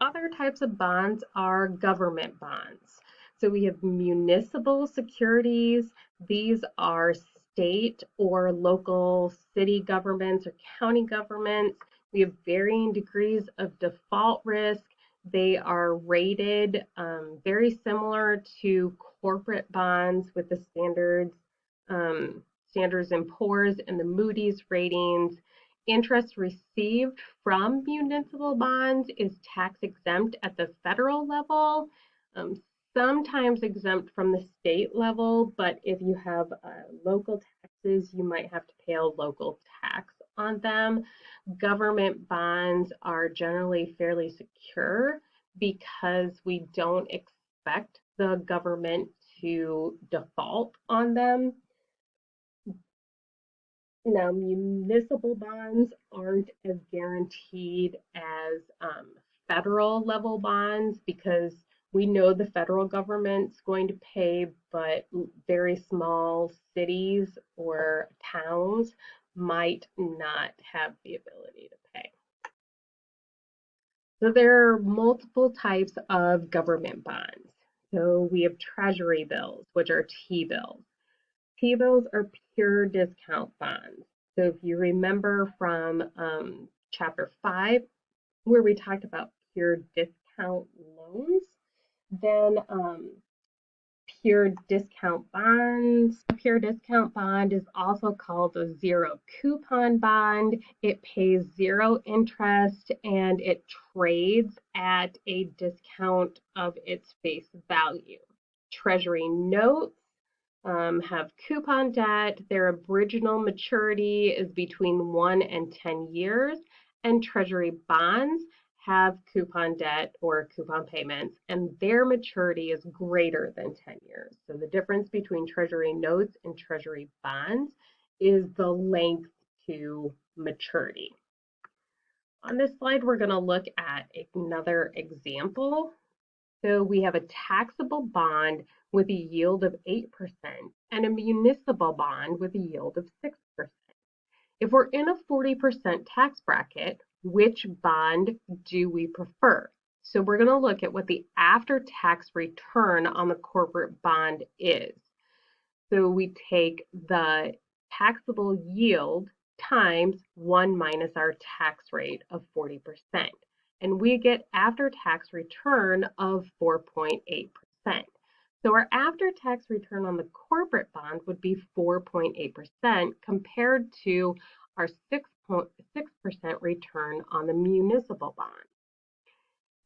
other types of bonds are government bonds. So we have municipal securities. These are state or local city governments or county governments. We have varying degrees of default risk. They are rated very similar to corporate bonds with the Standards and Poor's and the Moody's ratings. Interest received from municipal bonds is tax exempt at the federal level, um, sometimes exempt from the state level, but if you have local taxes, you might have to pay a local tax on them. Government bonds are generally fairly secure because we don't expect the government to default on them. Now, municipal bonds aren't as guaranteed as federal level bonds because we know the federal government's going to pay, but very small cities or towns might not have the ability to pay. So there are multiple types of government bonds. So we have treasury bills, which are T-bills. T-bills are pure discount bonds. So if you remember from chapter 5, where we talked about pure discount loans, then pure discount bonds. A pure discount bond is also called a zero coupon bond. It pays zero interest and it trades at a discount of its face value. Treasury notes have coupon debt. Their original maturity is between 1 and 10 years, and treasury bonds have coupon debt or coupon payments, and their maturity is greater than 10 years. So the difference between treasury notes and treasury bonds is the length to maturity. On this slide, we're going to look at another example. So we have a taxable bond with a yield of 8% and a municipal bond with a yield of 6%. If we're in a 40% tax bracket, which bond do we prefer? So we're going to look at what the after-tax return on the corporate bond is. So we take the taxable yield times 1 minus our tax rate of 40%. And we get after-tax return of 4.8%. So our after-tax return on the corporate bond would be 4.8% compared to our 6% return on the municipal bond.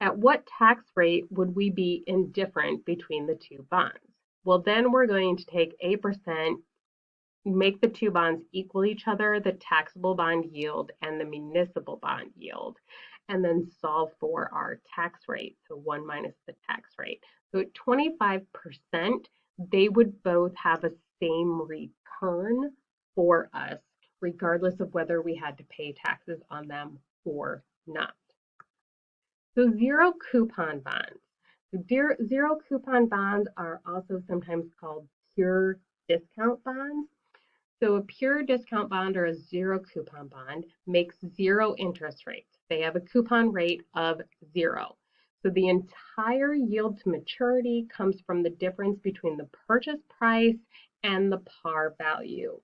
At what tax rate would we be indifferent between the two bonds? Well, then we're going to take 8%, make the two bonds equal each other, the taxable bond yield and the municipal bond yield, and then solve for our tax rate, so 1 minus the tax rate. So at 25%, they would both have a same return for us, regardless of whether we had to pay taxes on them or not. So zero coupon bonds. So zero coupon bonds are also sometimes called pure discount bonds. So a pure discount bond or a zero coupon bond makes zero interest rates. They have a coupon rate of 0. So the entire yield to maturity comes from the difference between the purchase price and the par value.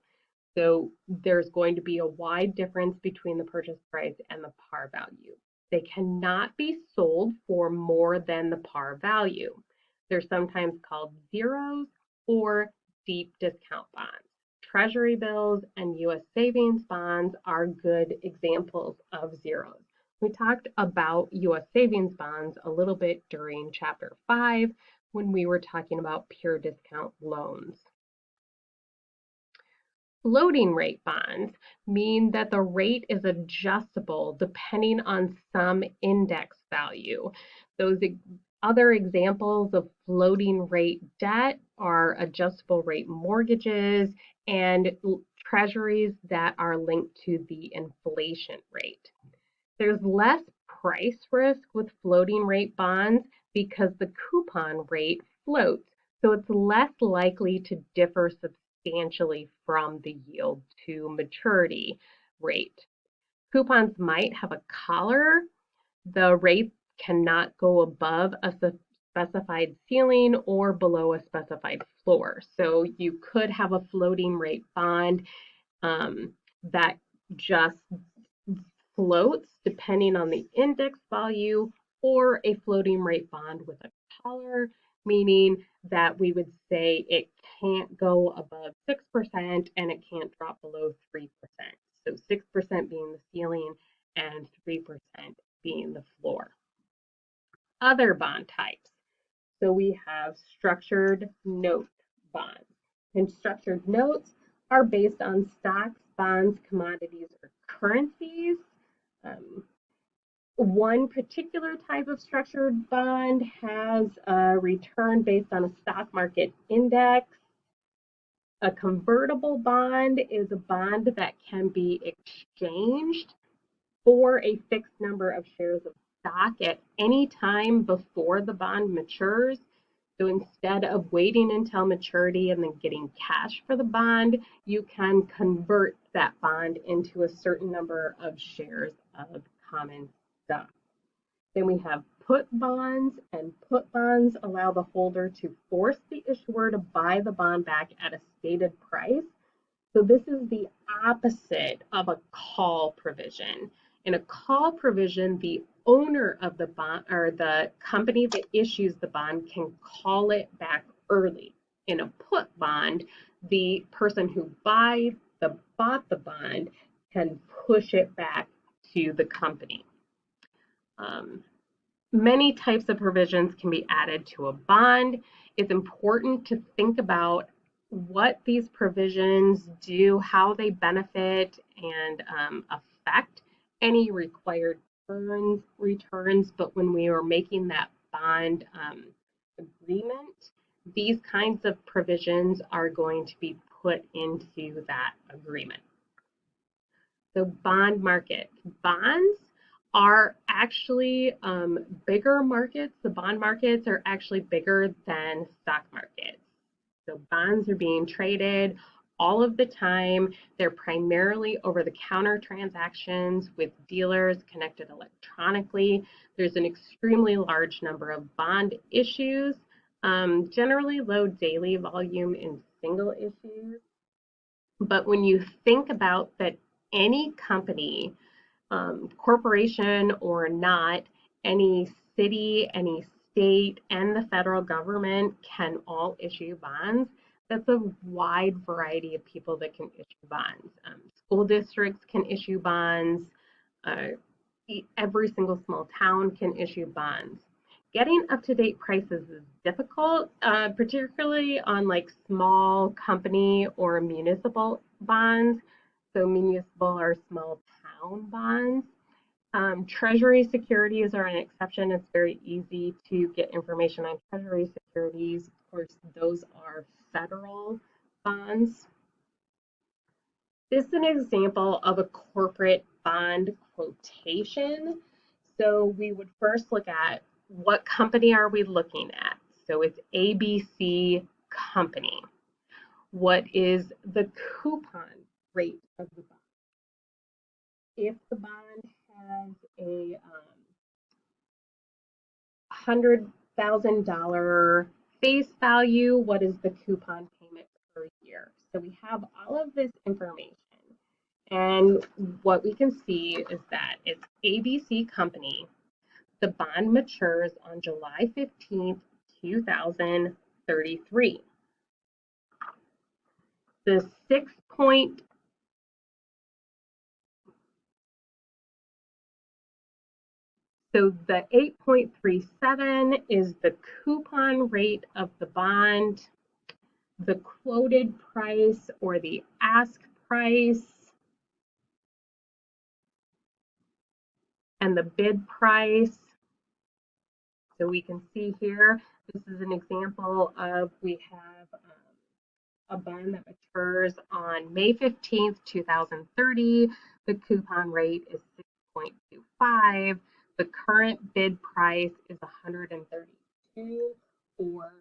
So there's going to be a wide difference between the purchase price and the par value. They cannot be sold for more than the par value. They're sometimes called zeros or deep discount bonds. Treasury bills and U.S. savings bonds are good examples of zeros. We talked about U.S. savings bonds a little bit during chapter 5 when we were talking about pure discount loans. Floating rate bonds mean that the rate is adjustable depending on some index value. Those other examples of floating rate debt are adjustable rate mortgages and treasuries that are linked to the inflation rate. There's less price risk with floating rate bonds because the coupon rate floats, so it's less likely to differ substantially from the yield to maturity rate. Coupons might have a collar. The rate cannot go above a specified ceiling or below a specified floor. So you could have a floating rate bond that just floats depending on the index value, or a floating rate bond with a collar, meaning that we would say it can't go above 6% and it can't drop below 3%. So 6% being the ceiling and 3% being the floor. Other bond types. So we have structured note bonds. And structured notes are based on stocks, bonds, commodities, or currencies. One particular type of structured bond has a return based on a stock market index. A convertible bond is a bond that can be exchanged for a fixed number of shares of stock at any time before the bond matures. So instead of waiting until maturity and then getting cash for the bond, you can convert that bond into a certain number of shares of common stock. Then we have put bonds, and put bonds allow the holder to force the issuer to buy the bond back at a stated price. So this is the opposite of a call provision. In a call provision, the owner of the bond or the company that issues the bond can call it back early. In a put bond, the person who bought the bond can push it back to the company. Many types of provisions can be added to a bond. It's important to think about what these provisions do, how they benefit and affect any required returns. But when we are making that bond agreement, these kinds of provisions are going to be put into that agreement. So bond market. Bonds are actually bigger markets. The bond markets are actually bigger than stock markets. So bonds are being traded all of the time. They're primarily over-the-counter transactions with dealers connected electronically. There's an extremely large number of bond issues, generally low daily volume in single issues. But when you think about that any company, corporation or not, any city, any state, and the federal government can all issue bonds. That's a wide variety of people that can issue bonds. School districts can issue bonds. Every single small town can issue bonds. Getting up-to-date prices is difficult, particularly on like small company or municipal bonds. So municipal or small town bonds. Treasury securities are an exception. It's very easy to get information on treasury securities. Of course, those are federal bonds. This is an example of a corporate bond quotation. So we would first look at what company are we looking at? So it's ABC Company. What is the coupon rate of the bond? If the bond has a $100,000 face value, what is the coupon payment per year? So we have all of this information. And what we can see is that it's ABC Company. The bond matures on July 15th, 2033. The 6.0 So the 8.37 is the coupon rate of the bond. The quoted price or the ask price and the bid price. So we can see here, this is an example of we have a bond that matures on May 15th, 2030. The coupon rate is 6.25. The current bid price is $132 or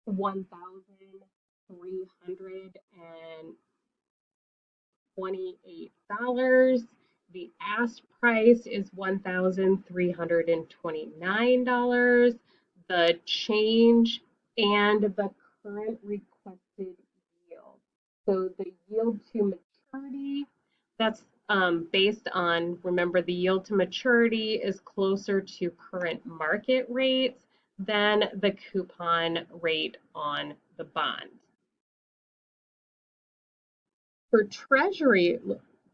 $1,328. The ask price is $1,329. The change and the current requested yield. So the yield to maturity, that's based on, remember, the yield to maturity is closer to current market rates than the coupon rate on the bond. For Treasury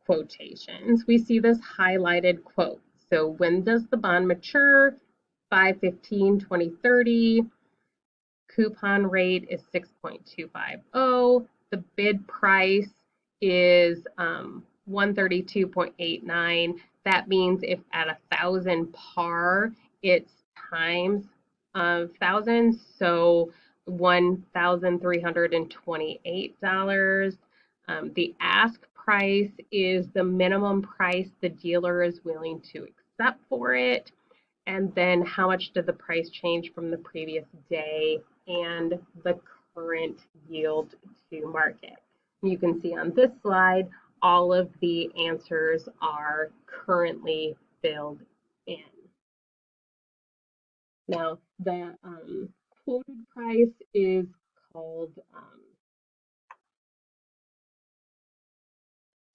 quotations, we see this highlighted quote. So when does the bond mature? 5/15/2030. Coupon rate is 6.250. The bid price is 132.89. That means if at 1,000 par, it's times 1,000, so $1,328. The ask price is the minimum price the dealer is willing to accept for it. And then how much did the price change from the previous day and the current yield to market. You can see on this slide, all of the answers are currently filled in. Now, the quoted price is called,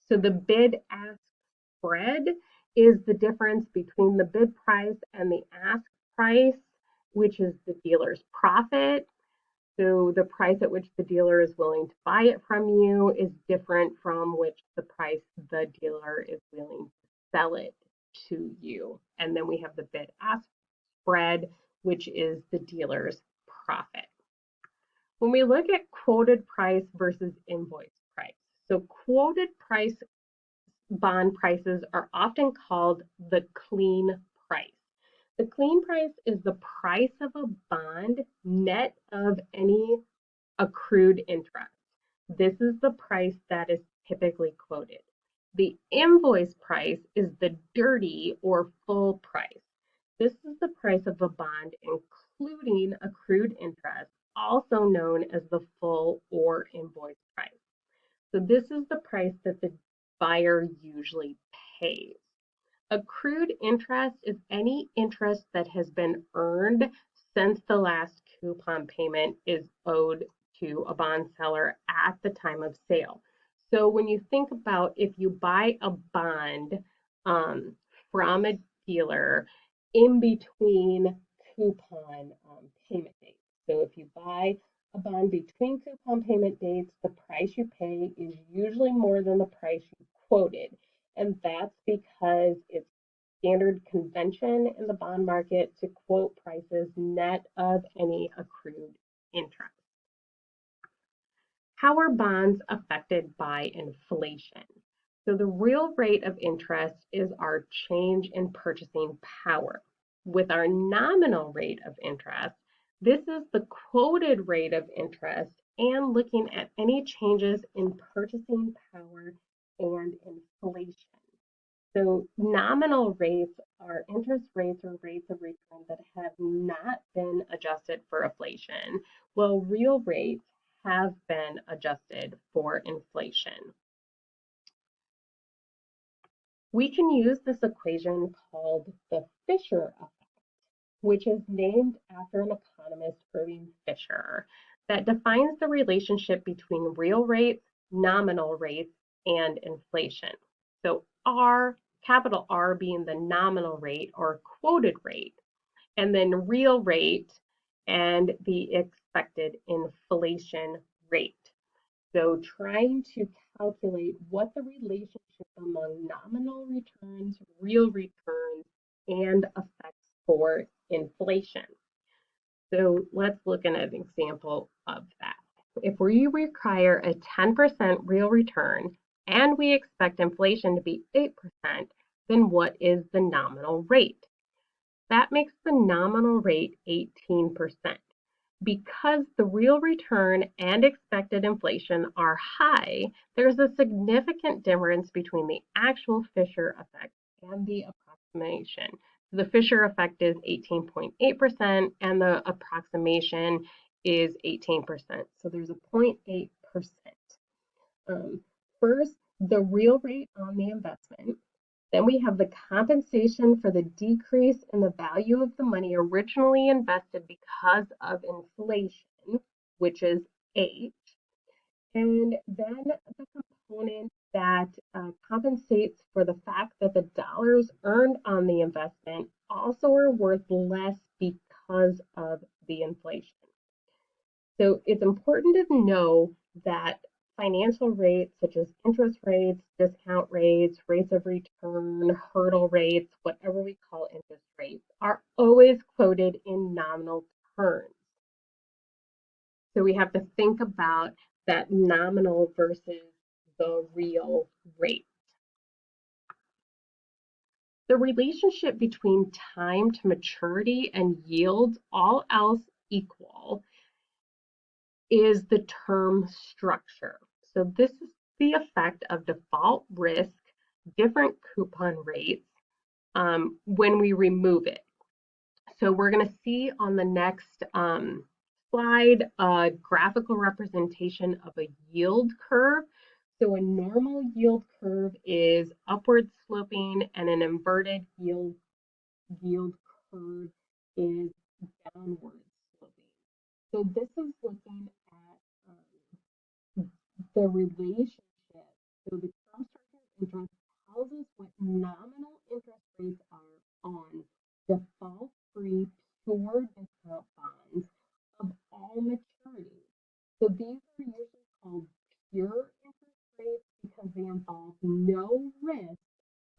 so the bid-ask spread is the difference between the bid price and the ask price, which is the dealer's profit. So the price at which the dealer is willing to buy it from you is different from which the price the dealer is willing to sell it to you. And then we have the bid-ask spread, which is the dealer's profit. When we look at quoted price versus invoice price, so quoted price bond prices are often called the clean price. The clean price is the price of a bond net of any accrued interest. This is the price that is typically quoted. The invoice price is the dirty or full price. This is the price of a bond including accrued interest, also known as the full or invoice price. So this is the price that the buyer usually pays. Accrued interest is any interest that has been earned since the last coupon payment is owed to a bond seller at the time of sale. So when you think about if you buy a bond from a dealer in between coupon payment dates. So if you buy a bond between coupon payment dates, the price you pay is usually more than the price you quoted. And that's because it's standard convention in the bond market to quote prices net of any accrued interest. How are bonds affected by inflation? So the real rate of interest is our change in purchasing power. With our nominal rate of interest, this is the quoted rate of interest and looking at any changes in purchasing power and inflation. So nominal rates are interest rates or rates of return that have not been adjusted for inflation, while real rates have been adjusted for inflation. We can use this equation called the Fisher effect, which is named after an economist, Irving Fisher, that defines the relationship between real rates, nominal rates, and inflation. So capital R being the nominal rate or quoted rate, and then real rate and the expected inflation rate. So trying to calculate what the relationship among nominal returns, real returns, and effects for inflation. So let's look at an example of that. If we require a 10% real return and we expect inflation to be 8%, then what is the nominal rate? That makes the nominal rate 18%. Because the real return and expected inflation are high, there's a significant difference between the actual Fisher effect and the approximation. The Fisher effect is 18.8% and the approximation is 18%. So there's a 0.8%. First, the real rate on the investment Then we have the compensation for the decrease in the value of the money originally invested because of inflation, which is H. And then the component that compensates for the fact that the dollars earned on the investment also are worth less because of the inflation. So it's important to know that financial rates such as interest rates, discount rates, rates of return, hurdle rates, whatever we call interest rates, are always quoted in nominal terms. So we have to think about that nominal versus the real rate. The relationship between time to maturity and yields, all else equal, is the term structure. So this is the effect of default risk, different coupon rates when we remove it. So we're going to see on the next slide a graphical representation of a yield curve. So a normal yield curve is upward sloping and an inverted yield curve is downward sloping. So this is looking at the relationship. So the term structure of interest tells us what nominal interest rates are on default-free pure discount bonds of all maturities. So these are usually called pure interest rates because they involve no risk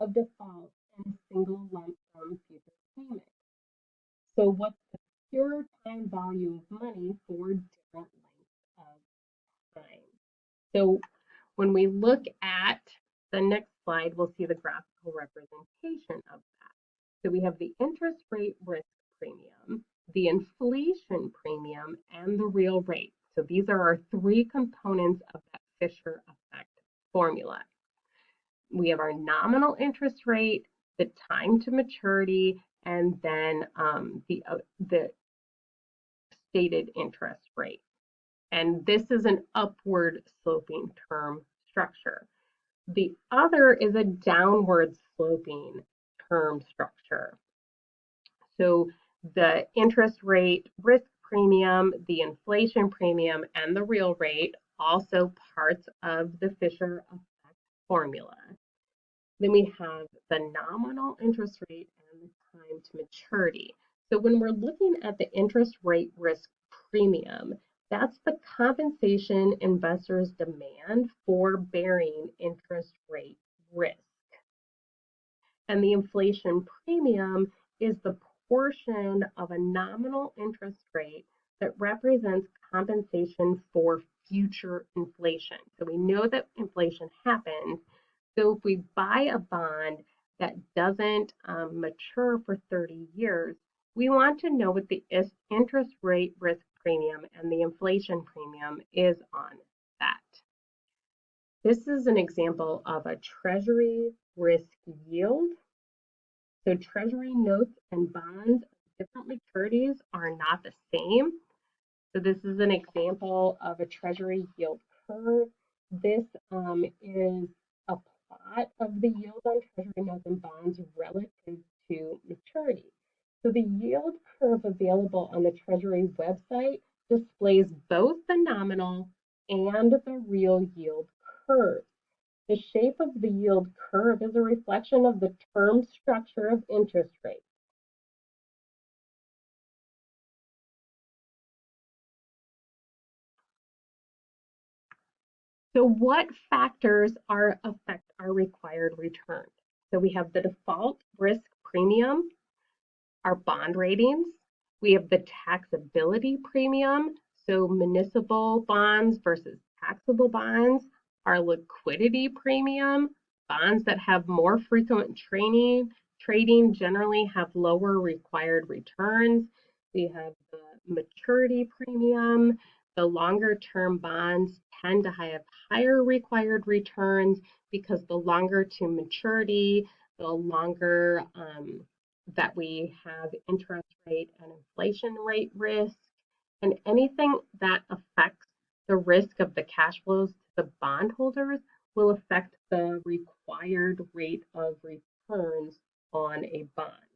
of default and a single lump sum future payment. So what's the pure time value of money for different lengths of time? So when we look at the next slide, we'll see the graphical representation of that. So we have the interest rate risk premium, the inflation premium, and the real rate. So these are our three components of that Fisher effect formula. We have our nominal interest rate, the time to maturity, and then the stated interest rate. And this is an upward sloping term structure. The other is a downward sloping term structure. So the interest rate risk premium, the inflation premium, and the real rate, also parts of the Fisher effect formula. Then we have the nominal interest rate and the time to maturity. So when we're looking at the interest rate risk premium, that's the compensation investors demand for bearing interest rate risk. And the inflation premium is the portion of a nominal interest rate that represents compensation for future inflation. So we know that inflation happens. So if we buy a bond that doesn't mature for 30 years, we want to know what the interest rate risk premium and the inflation premium is on that. This is an example of a treasury risk yield. So treasury notes and bonds of different maturities are not the same. So this is an example of a treasury yield curve. This is a plot of the yield on treasury notes and bonds relative to maturity. So the yield curve available on the Treasury website displays both the nominal and the real yield curve. The shape of the yield curve is a reflection of the term structure of interest rates. So what factors affect our required return? So we have the default risk premium, our bond ratings. We have the taxability premium, so municipal bonds versus taxable bonds, our liquidity premium, bonds that have more frequent trading generally have lower required returns. We have the maturity premium. The longer term bonds tend to have higher required returns because the longer to maturity, the longer that we have interest rate and inflation rate risk, and anything that affects the risk of the cash flows to the bondholders will affect the required rate of return. returns on a bond.